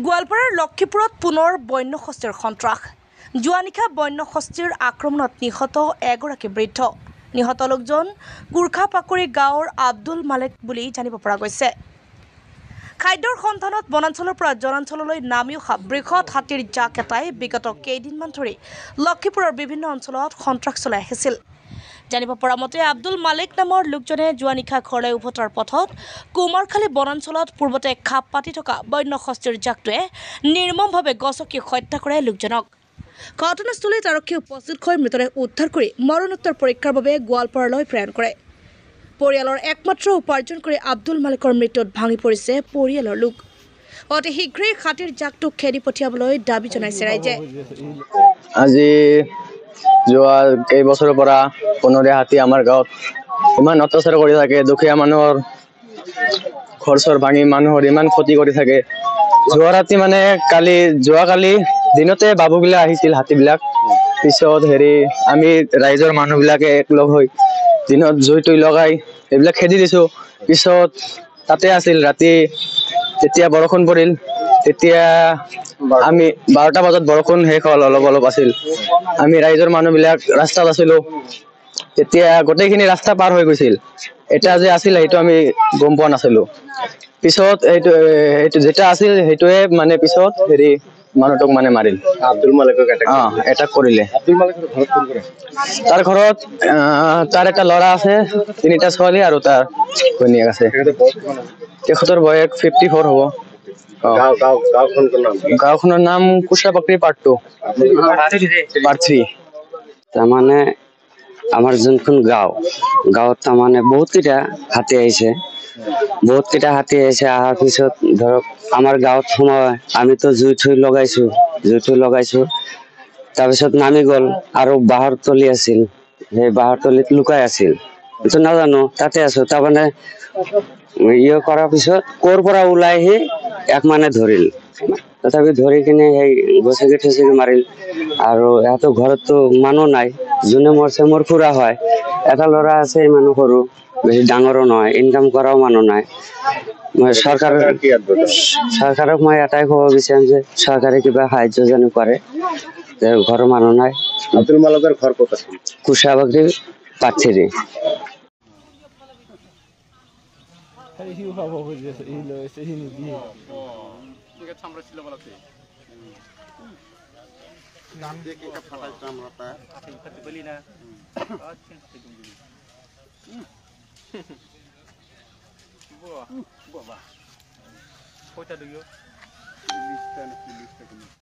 গোৱালপাৰাৰ লক্ষীপুৰত পুনৰ বন্যহস্তীৰ সন্ত্ৰাস। যোৱা নিশা বন্যহস্তীৰ আক্ৰমণত নিহত এগৰাকী বৃদ্ধ। নিহত লোকজন কুৰ্খাপাকুৰি গাঁৱৰ আব্দুল মালেক বুলি জানিব পৰা গৈছে। খাদ্যৰ সন্ধানত বনাঞ্চলৰ পৰা জনাঞ্চললৈ নামি অহা বৃহৎ হাতীৰ জাক এটাই বিগত কেইদিনমান ধৰি লক্ষীপুৰৰ বিভিন্ন অঞ্চলত সন্ত্ৰাস চলাই আহিছিল। জানিব পৰা মতে আব্দুল মালেক নামৰ লোকজনে যোৱা নিশা ঘৰলৈ উভতাৰ পথত কুমাৰখালী বনাঞ্চলত পূৰ্বতে খাপ পাতি থকা বন্যহস্তীৰ জাকটোৱে নিৰ্মমভাৱে গছকি হত্যা কৰে লোকজনক। ঘটনাস্থলীত আৰক্ষী উপস্থিত হৈ মৃতদেহ উদ্ধাৰ কৰি মৰণোত্তৰ পৰীক্ষাৰ বাবে গোৱালপাৰালৈ প্ৰেৰণ কৰে। পৰিয়ালৰ একমাত্ৰ উপাৰ্জন কৰি আব্দুল মালেকৰ মৃত্যুত ভাঙি পৰিছে পৰিয়ালৰ লোক। অতি শীঘ্ৰেই হাতীৰ জাকটোক খেদি পঠিয়াবলৈ দাবী জনাইছে ৰাইজে। আজি যোৱা কেইবছৰৰ পৰা বনৰীয়া হাতী আমাৰ গাঁৱত ইমান অত্যাচাৰ কৰি থাকে। দুখীয়া মানুহৰ ঘৰ চৰ ভাঙি মানুহৰ ইমান ক্ষতি কৰি থাকে। যোৱা ৰাতি মানে যোৱাকালি দিনতে বাবুবিলাক আহিছিল হাতীবিলাক। পিছত আমি ৰাইজৰ মানুহবিলাকে একলগ হৈ দিনত জুই তুই লগাই এইবিলাক খেদি দিছো। পিছত তাতে আছিল ৰাতি যেতিয়া বৰষুণ পৰিল, তেতিয়া আমি 12টা বজাত বৰষুণ শেষ হ'ল, অলপ আছিল। আমি ৰাইজৰ মানুহবিলাক ৰাস্তাত আছিলো। তেতিয়া গোটেইখিনি ৰাস্তা পাৰ হৈ গৈছিল। এটা যে আছিল সেইটো আমি গম পোৱা নাছিলো। পিছত এইটো যেটা আছিল সেইটোৱে মানে পিছত মানুহটোক মানে মাৰিল। আব্দুল মালেকক এটাক কৰিলে। আব্দুল মালেকৰ ঘৰত কোন কৰে? তাৰ ঘৰত তাৰ এটা ল'ৰা আছে, 3টা ছোৱালী আৰু তাৰ ঘৈণীয়েক আছে। তেখেতৰ বয়স 54 হ'ব। গাঁওখনৰ নাম কুৰ্খাপাকুৰি পাৰ্ট 2 পাৰ্ট 3। তাৰমানে আমাৰ যোনখন গাঁৱত তাৰমানে বহুত কেইটা হাতী আহিছে। অহাৰ পিছত ধৰক আমাৰ গাঁৱত সময় আমিতো জুই থুই লগাইছো। তাৰপিছত নামি গ'ল আৰু বাঁহৰ তলি আছিল, সেই বাঁহৰ তলিত লুকাই আছিল। এইটো নাজানো, তাতে আছো। তাৰমানে কৰাৰ পিছত ক'ৰ পৰা ওলাই আহি মানে ধৰিল। তথাপি ধৰি কিনে সেই গছকি থছকি মাৰিল। আৰু ইহঁতৰ ঘৰততো মানুহ নাই। যোনে মৰছে মোৰ খুৰা হয়। এটা ল'ৰা আছে, ইমানো সৰু, বেছি ডাঙৰো নহয়, ইনকাম কৰাও মানুহ নাই। মই চৰকাৰক মই এটাই ক'ব বিচাৰিম যে চৰকাৰে কিবা সাহায্য জানো কৰে। ঘৰৰ মানুহ নাই। আব্দুল মালেকৰ ঘৰ ক'ত আছিল? কুৰ্খাপাকুৰি পাৰ্ট 3। Kota dulu.